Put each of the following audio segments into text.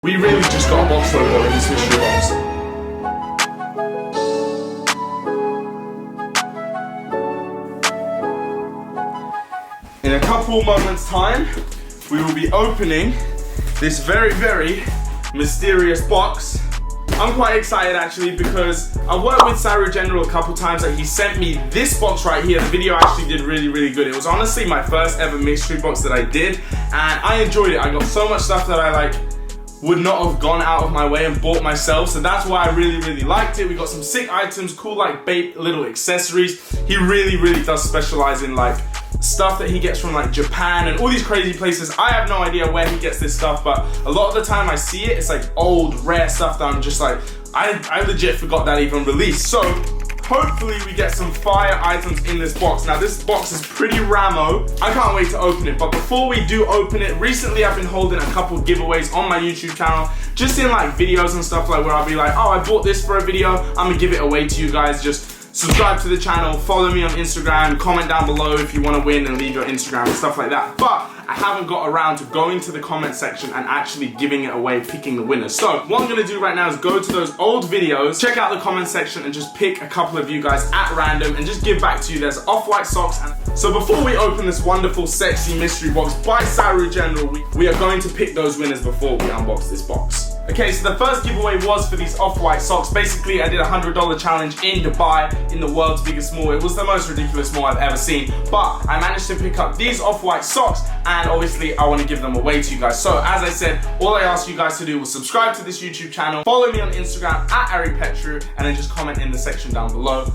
We really just got a box logo in this mystery box. In a couple moments time, we will be opening this very, very mysterious box. I'm quite excited actually because I've worked with Saru General a couple times and he sent me this box right here. The video actually did really, really good. It was honestly my first ever mystery box that I did and I enjoyed it. I got so much stuff that I would not have gone out of my way and bought myself, so that's why I really, really liked it. We got some sick items, cool Bape little accessories. He really, really does specialize in stuff that he gets from Japan and all these crazy places. I have no idea where he gets this stuff, but a lot of the time I see it, it's old, rare stuff that I'm just I legit forgot that even released. So hopefully we get some fire items in this box. Now this box is pretty ramo. I can't wait to open it, but before we do open it, recently I've been holding a couple giveaways on my YouTube channel, just in videos and stuff where I'll be oh, I bought this for a video, I'm gonna give it away to you guys. Just subscribe to the channel, follow me on Instagram, comment down below if you want to win and leave your Instagram and stuff like that. But I haven't got around to going to the comment section and actually giving it away, picking the winners. So what I'm going to do right now is go to those old videos, check out the comment section and just pick a couple of you guys at random and just give back to you. There's off-white socks. So before we open this wonderful, sexy mystery box by Saru General, we are going to pick those winners before we unbox this box. Okay, so the first giveaway was for these off-white socks. Basically, I did a $100 challenge in Dubai in the world's biggest mall. It was the most ridiculous mall I've ever seen, but I managed to pick up these off-white socks and obviously I want to give them away to you guys. So as I said, all I asked you guys to do was subscribe to this YouTube channel, follow me on Instagram at AriPetru, and then just comment in the section down below,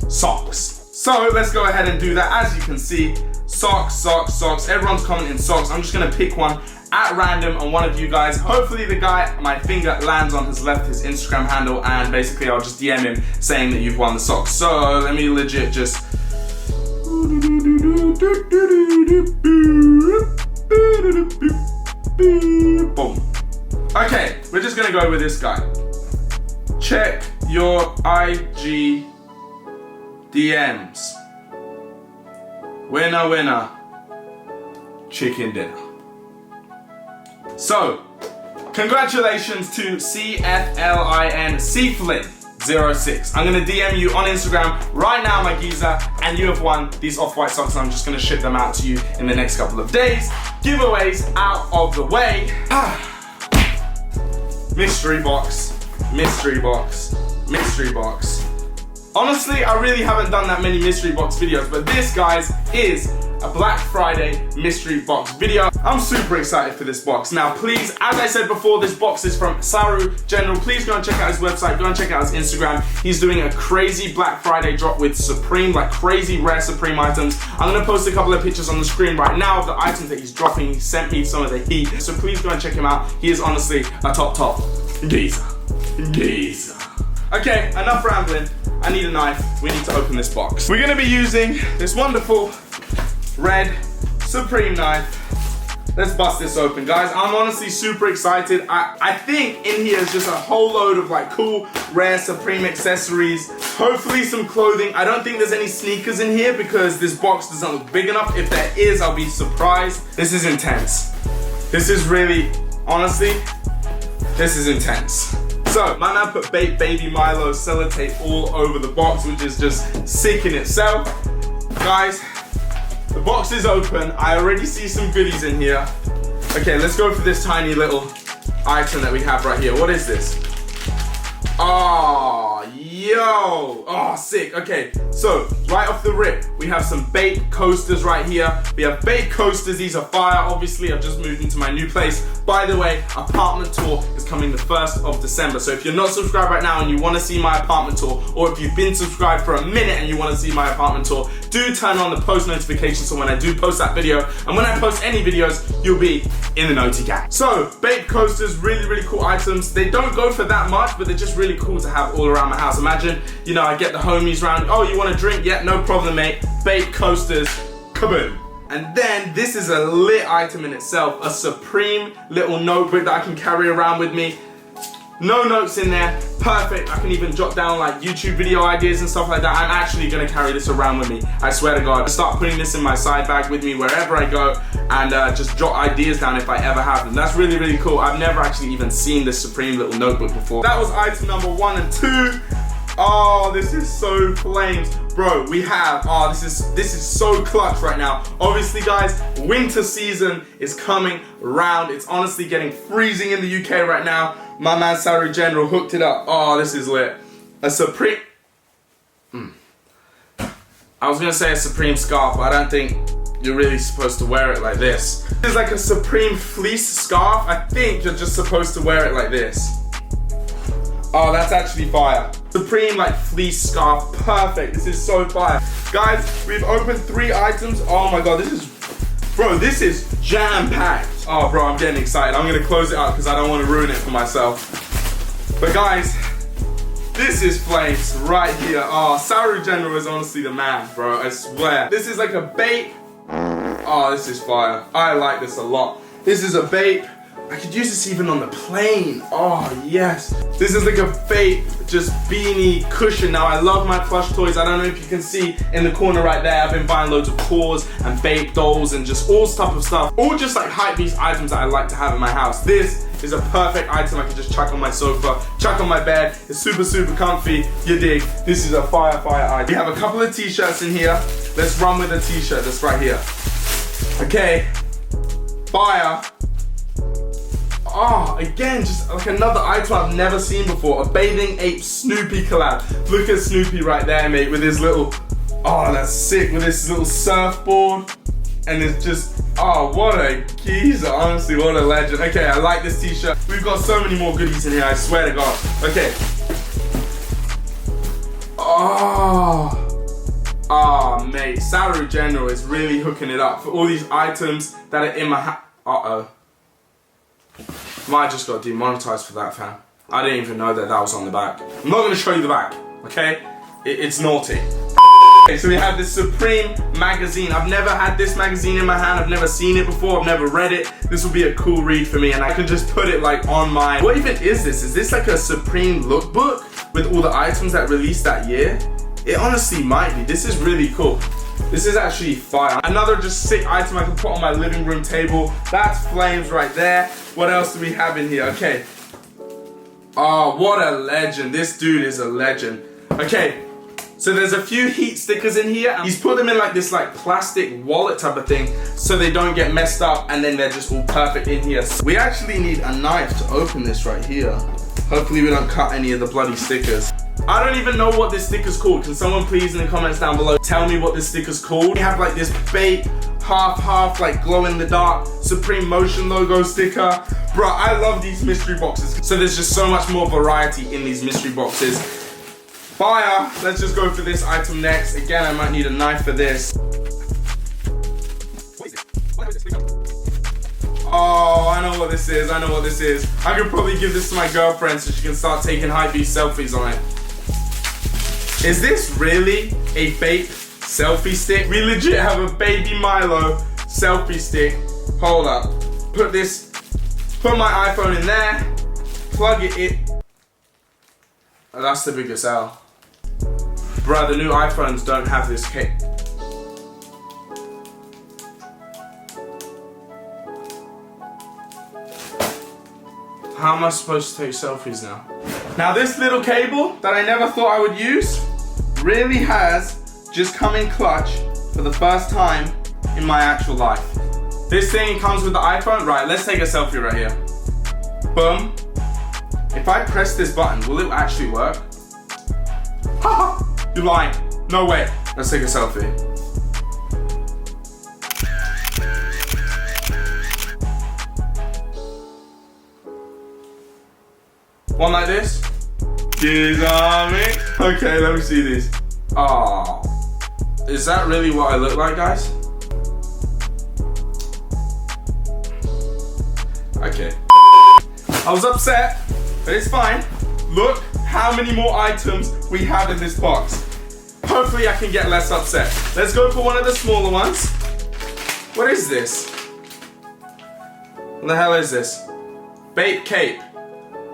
socks. So let's go ahead and do that. As you can see, socks, socks, socks. Everyone's commenting socks. I'm just gonna pick one at random on one of you guys. Hopefully the guy my finger lands on has left his Instagram handle and basically I'll just DM him saying that you've won the socks. So let me legit just... Boom. Okay, we're just gonna go with this guy. Check your IG DMs. Winner, winner. Chicken dinner. So, congratulations to CFLIN06. I'm gonna DM you on Instagram right now, my geezer, and you have won these off-white socks and I'm just gonna ship them out to you in the next couple of days. Giveaways out of the way. Mystery box, mystery box, mystery box. Honestly, I really haven't done that many mystery box videos, but this, guys, is a Black Friday mystery box video. I'm super excited for this box. Now, please, as I said before, this box is from Saru General. Please go and check out his website, go and check out his Instagram. He's doing a crazy Black Friday drop with Supreme, crazy rare Supreme items. I'm gonna post a couple of pictures on the screen right now of the items that he's dropping. He sent me some of the heat, so please go and check him out. He is honestly a top geezer. Geezer. Okay, enough rambling. I need a knife. We need to open this box. We're gonna be using this wonderful red Supreme knife. Let's bust this open, guys. I'm honestly super excited. I think in here is just a whole load of cool, rare Supreme accessories. Hopefully some clothing. I don't think there's any sneakers in here because this box doesn't look big enough. If there is, I'll be surprised. This is intense. This is really, honestly, this is intense. So, my man put Bape Baby Milo sellotape all over the box, which is just sick in itself. Guys, the box is open. I already see some goodies in here. Okay, let's go for this tiny little item that we have right here. What is this? Oh, yo. Oh, sick. Okay, so right off the rip, we have some Bape coasters right here. We have Bape coasters. These are fire. Obviously, I've just moved into my new place. By the way, apartment tour is coming the 1st of December. So if you're not subscribed right now and you want to see my apartment tour, or if you've been subscribed for a minute and you want to see my apartment tour, do turn on the post notifications so when I do post that video, and when I post any videos, you'll be in the noti gang. So, Bape coasters, really, really cool items. They don't go for that much, but they're just really cool to have all around my house. Imagine, you know, I get the homies round, oh, you want a drink? Yeah, no problem, mate. Bape coasters, kaboom. And then this is a lit item in itself, a Supreme little notebook that I can carry around with me. No notes in there, perfect. I can even jot down like YouTube video ideas and stuff like that. I'm actually gonna carry this around with me, I swear to God. I start putting this in my side bag with me wherever I go and just jot ideas down if I ever have them. That's really, really cool. I've never actually even seen this Supreme little notebook before. That was item number 1 and 2. Oh, this is so flames. Bro, we have, this is so clutch right now. Obviously guys, winter season is coming around. It's honestly getting freezing in the UK right now. My man Salary General hooked it up. Oh, this is lit. A Supreme, I was gonna say a Supreme scarf, but I don't think you're really supposed to wear it like this. It's like a Supreme fleece scarf. I think you're just supposed to wear it like this. Oh, that's actually fire. Supreme like fleece scarf, perfect. This is so fire. Guys, we've opened 3 items. Oh my God, this is jam-packed. Oh bro, I'm getting excited. I'm gonna close it up because I don't want to ruin it for myself. But guys, this is flames right here. Oh, Salary General is honestly the man, bro, I swear. This is like a Bape. Oh, this is fire. I like this a lot. This is a Bape. I could use this even on the plane. Oh yes. This is like a fake just beanie cushion. Now I love my plush toys. I don't know if you can see in the corner right there. I've been buying loads of paws and Bape dolls and just all type of stuff. All just like hypebeast items that I like to have in my house. This is a perfect item I can just chuck on my sofa, chuck on my bed. It's super, super comfy. You dig? This is a fire item. We have a couple of t-shirts in here. Let's run with the t-shirt that's right here. Okay. Fire. Oh, again, just like another item I've never seen before. A Bathing Ape Snoopy collab. Look at Snoopy right there, mate, with his little, oh, that's sick, with this little surfboard. And it's just, oh, what a geezer, honestly, what a legend. Okay, I like this t-shirt. We've got so many more goodies in here, I swear to God. Okay. Oh, mate, Salary General is really hooking it up for all these items that are in my house. Uh-oh. Might just got demonetized for that, fam. I didn't even know that was on the back. I'm not going to show you the back, okay? It's naughty. Okay, so we have this Supreme magazine. I've never had this magazine in my hand. I've never seen it before. I've never read it. This will be a cool read for me, and I can just put it like on my... What even is this? Is this like a Supreme lookbook with all the items that released that year? It honestly might be. This is really cool. This is actually fire. Another just sick item I can put on my living room table. That's flames right there. What else do we have in here? Okay. Oh, what a legend. This dude is a legend. Okay. So there's a few heat stickers in here. He's put them in like this like plastic wallet type of thing so they don't get messed up and then they're just all perfect in here. We actually need a knife to open this right here. Hopefully we don't cut any of the bloody stickers. I don't even know what this sticker's called. Can someone please in the comments down below tell me what this sticker's called? We have like this Bape half like glow in the dark Supreme Motion logo sticker. Bro, I love these mystery boxes. So there's just so much more variety in these mystery boxes. Fire. Let's just go for this item next. Again, I might need a knife for this. What is this? What is this? Oh, I know what this is. I know what this is. I could probably give this to my girlfriend so she can start taking hypebeast selfies on it. Is this really a Bape selfie stick? We legit have a Baby Milo selfie stick. Hold up. Put my iPhone in there. Plug it in. Oh, that's the biggest L. Bruh, the new iPhones don't have this kit. How am I supposed to take selfies now? Now this little cable that I never thought I would use really has just come in clutch for the first time in my actual life. This thing comes with the iPhone. Right, let's take a selfie right here. Boom. If I press this button, will it actually work? Haha, you're lying. No way. Let's take a selfie. One like this. Cheers on me. Okay, let me see these. Oh, is that really what I look like, guys? Okay. I was upset, but it's fine. Look how many more items we have in this box. Hopefully I can get less upset. Let's go for one of the smaller ones. What is this? What the hell is this? Bape cape.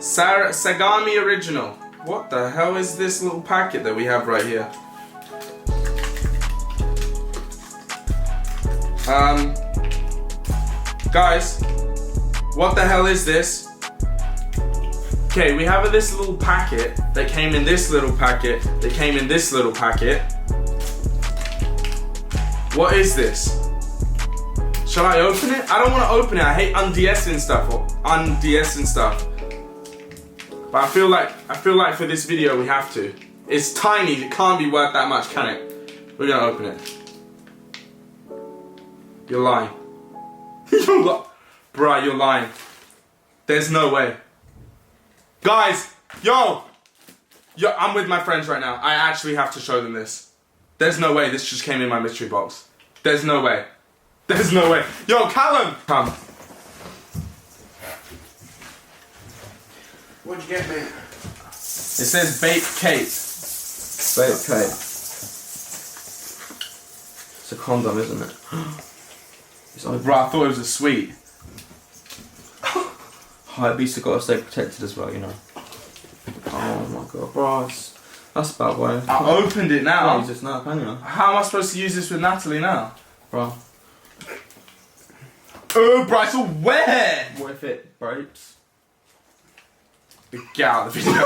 Sagami Original. What the hell is this little packet that we have right here? Guys, what the hell is this? Okay, we have this little packet that came in this little packet that came in this little packet. What is this? Shall I open it? I don't want to open it. I hate unds-ing stuff or unds-ing stuff. But I feel like for this video we have to. It's tiny. It can't be worth that much, can it? We're gonna open it. You're lying. Bruh, you're lying. There's no way. Guys, yo, I'm with my friends right now. I actually have to show them this. There's no way this just came in my mystery box. There's no way. There's no way. Yo, Callum! Come. What'd you get, man? It says Bape Cape. Bape Cape. It's a condom, isn't it? It's open. Bro, I thought it was a sweet. Hype beasts have got to stay protected as well, you know. Oh my god, bro, that's about way. I opened it now. Use this now, can you? How am I supposed to use this with Natalie now? Bro. Oh, bro, it's all wet. What if it breaks? Get out of the video. Get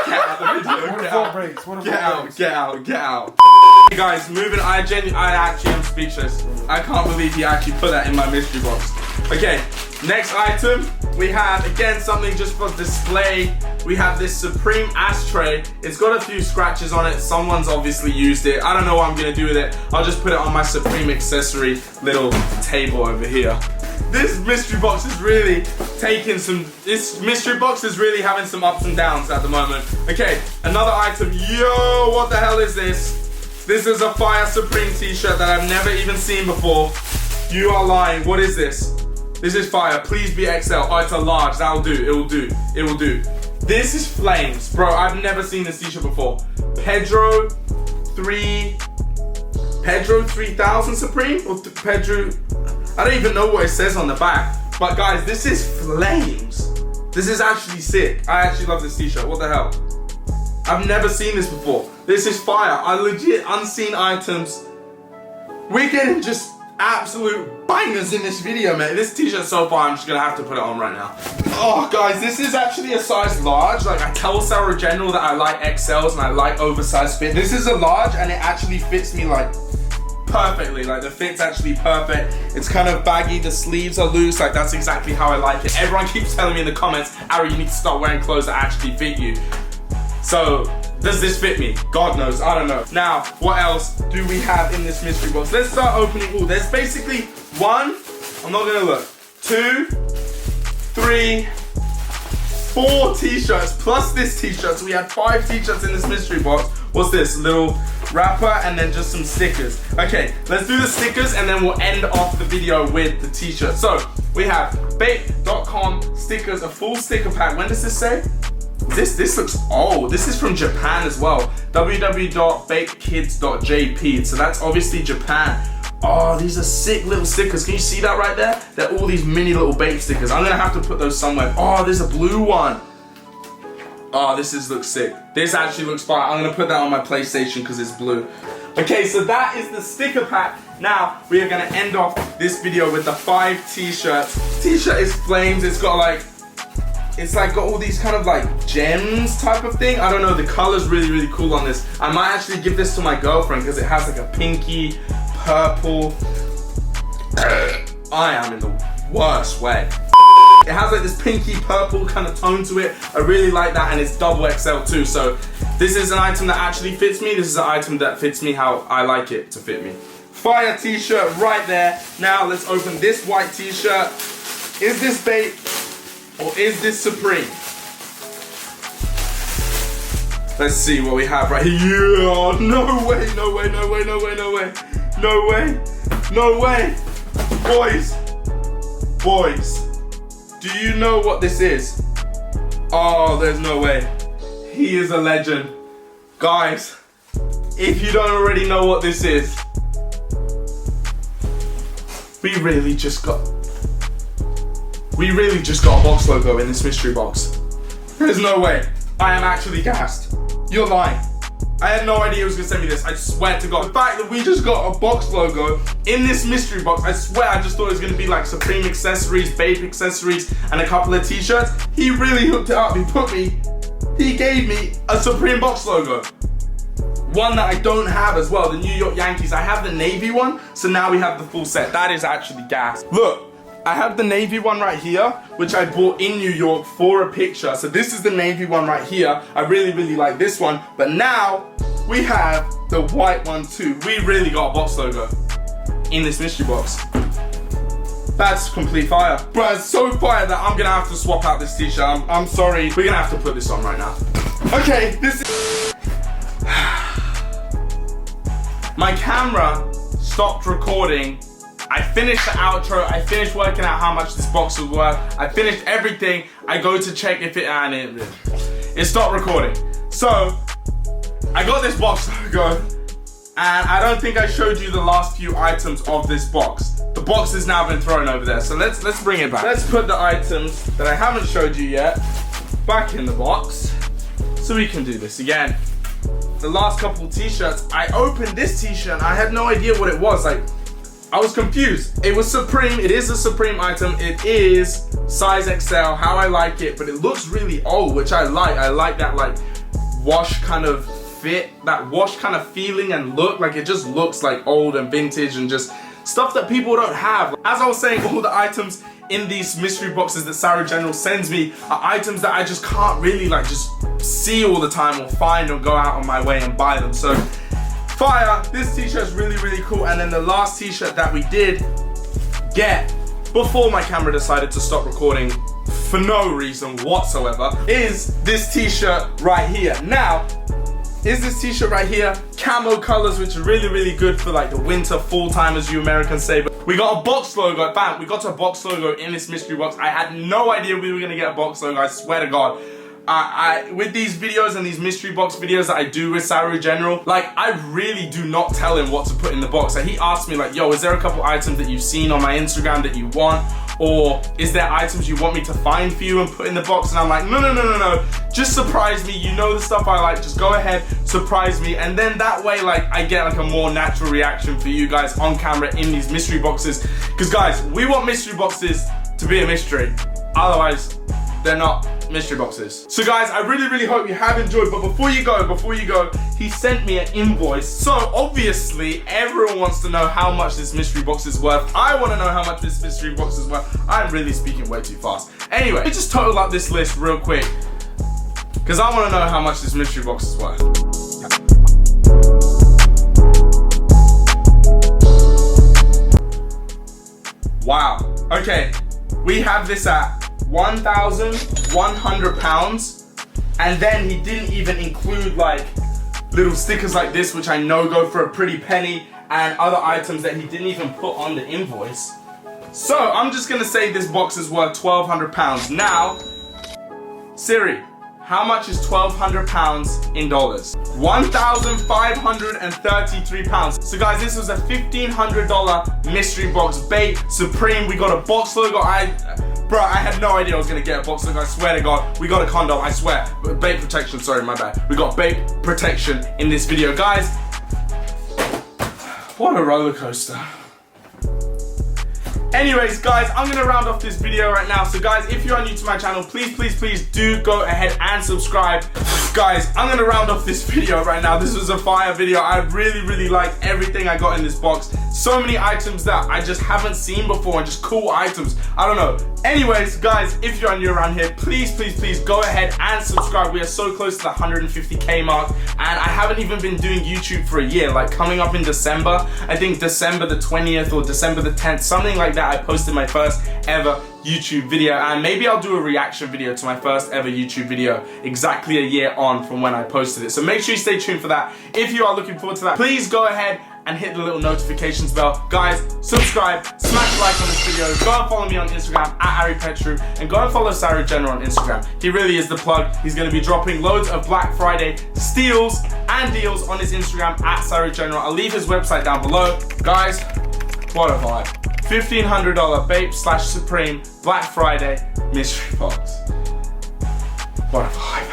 out of the video. What Get if out. it breaks? What if Get it out, breaks? get out, get out. Hey guys, moving. I actually am speechless. I can't believe he actually put that in my mystery box. Okay, next item. We have, again, something just for display. We have this Supreme ashtray. It's got a few scratches on it. Someone's obviously used it. I don't know what I'm gonna do with it. I'll just put it on my Supreme accessory little table over here. This mystery box is really taking some, this mystery box is really having some ups and downs at the moment. Okay, another item. Yo, what the hell is this? This is a Fire Supreme t-shirt that I've never even seen before. You are lying. What is this? This is fire. Please be XL. Oh, it's a large. That'll do. It will do. It will do. This is flames. Bro, I've never seen this t-shirt before. Pedro 3000 Supreme? Or Pedro... I don't even know what it says on the back. But guys, this is flames. This is actually sick. I actually love this t-shirt. What the hell? I've never seen this before. This is fire. I legit unseen items. We're getting just absolute bangers in this video, man. This t-shirt so far, I'm just gonna have to put it on right now. Oh, guys, this is actually a size large. Like, I tell Sarah General that I like XLs and I like oversized fit. This is a large and it actually fits me like perfectly. Like, the fit's actually perfect. It's kind of baggy. The sleeves are loose. Like, that's exactly how I like it. Everyone keeps telling me in the comments, Ari, you need to start wearing clothes that actually fit you. So, does this fit me? God knows, I don't know. Now, what else do we have in this mystery box? Let's start opening. Ooh, there's basically one, I'm not gonna look, 2, 3, 4 t-shirts plus this t-shirt. So we had 5 t-shirts in this mystery box. What's this? A little wrapper and then just some stickers. Okay, let's do the stickers and then we'll end off the video with the t-shirt. So, we have Bape.com stickers, a full sticker pack. When does this say? This looks old. This is from Japan as well. www.bapekids.jp. So that's obviously Japan. Oh, these are sick little stickers. Can you see that right there? They're all these mini little Bape stickers. I'm gonna have to put those somewhere. Oh, there's a blue one. Oh, looks sick. This actually looks fire. I'm gonna put that on my PlayStation because it's blue. Okay, so that is the sticker pack. Now, we are gonna end off this video with the 5 t-shirts. T-shirt is flames. It's got like, got all these kind of like gems type of thing. I don't know, the color's really, really cool on this. I might actually give this to my girlfriend because it has like a pinky, purple. I am in the worst way. It has like this pinky purple kind of tone to it. I really like that and it's double XL too. So this is an item that actually fits me. This is an item that fits me how I like it to fit me. Fire t-shirt right there. Now let's open this white t-shirt. Is this Bape? Or is this Supreme? Let's see what we have right here. Yeah, no way, no way, no way, no way, no way. No way, no way. Boys, do you know what this is? Oh, there's no way. He is a legend. Guys, if you don't already know what this is, we really just got a box logo in this mystery box. There's no way. I am actually gassed. You're lying. I had no idea he was gonna send me this. I swear to God. The fact that we just got a box logo in this mystery box, I swear I just thought it was gonna be like Supreme accessories, Bape accessories, and a couple of t-shirts. He really hooked it up. He gave me a Supreme box logo. One that I don't have as well, the New York Yankees. I have the navy one, so now we have the full set. That is actually gas. Look, I have the navy one right here, which I bought in New York for a picture. So this is the navy one right here. I really, really like this one. But now we have the white one too. We really got a box logo in this mystery box. That's complete fire. Bro, it's so fire that I'm gonna have to swap out this t-shirt. I'm sorry. We're gonna have to put this on right now. Okay, this is... My camera stopped recording. I finished the outro. I finished working out how much this box was worth. I finished everything. I go to check if it stopped recording. So I got this box logo, and I don't think I showed you the last few items of this box. The box has now been thrown over there, so let's bring it back. Let's put the items that I haven't showed you yet back in the box, so we can do this again. The last couple t-shirts, I opened this t-shirt and I had no idea what it was. Like, I was confused. It was Supreme. It is a Supreme item. It is size XL, how I like it, but it looks really old, which I like. I like that like wash kind of fit, that wash kind of feeling and look. Like, it just looks like old and vintage and just stuff that people don't have. As I was saying, all the items in these mystery boxes that Saru General sends me are items that I just can't really like just see all the time or find or go out on my way and buy them. So fire, this t-shirt's really, really cool. And then the last t-shirt that we did get before my camera decided to stop recording for no reason whatsoever is this t-shirt right here. Now, is this t-shirt right here, camo colors, which are really, really good for like the winter, fall time, as you Americans say. But we got a box logo, bam, we got a box logo in this mystery box. I had no idea we were gonna get a box logo, I swear to God. With these videos and these mystery box videos that I do with Saru General, like, I really do not tell him what to put in the box. Like, he asked me like, yo, is there a couple items that you've seen on my Instagram that you want? Or is there items you want me to find for you and put in the box? And I'm like, no, just surprise me. You know the stuff I like, just go ahead, surprise me. And then that way, like, I get like a more natural reaction for you guys on camera in these mystery boxes. Because guys, we want mystery boxes to be a mystery. Otherwise, they're not mystery boxes. So guys, I really, really hope you have enjoyed. But before you go, he sent me an invoice. So obviously, everyone wants to know how much this mystery box is worth. I want to know how much this mystery box is worth. I'm really speaking way too fast. Anyway, let me just total up this list real quick, because I want to know how much this mystery box is worth. Wow. Okay, we have this at £1,100, and then he didn't even include like little stickers like this, which I know go for a pretty penny, and other items that he didn't even put on the invoice. So I'm just gonna say this box is worth £1,200. Now, Siri, how much is £1,200 in dollars? £1,533. So guys, this was a $1,500 mystery box. Bape Supreme. We got a box logo. Bro, I had no idea I was gonna get a box logo, I swear to God. We got a condom, I swear. Bape protection, sorry, my bad. We got Bape protection in this video. Guys, what a roller coaster. Anyways, guys, I'm gonna round off this video right now. So guys, if you are new to my channel, please do go ahead and subscribe. Guys, I'm gonna round off this video right now. This was a fire video. I really liked everything I got in this box. So many items that I just haven't seen before, and just cool items. I don't know. Anyways, guys, if you are new around here, please go ahead and subscribe. We are so close to the 150K mark, and I haven't even been doing YouTube for a year. Like, coming up in December, I think December the 20th or December the 10th, something like that, I posted my first ever YouTube video, and maybe I'll do a reaction video to my first ever YouTube video exactly a year on from when I posted it. So make sure you stay tuned for that. If you are looking forward to that, please go ahead and hit the little notifications bell. Guys, subscribe, smash a like on this video, go and follow me on Instagram @AriPetru, and go and follow Saru General on Instagram. He really is the plug. He's gonna be dropping loads of Black Friday steals and deals on his Instagram @SaruGeneral. I'll leave his website down below. Guys, what a vibe. $1,500 Bape / Supreme Black Friday mystery box. butterfly.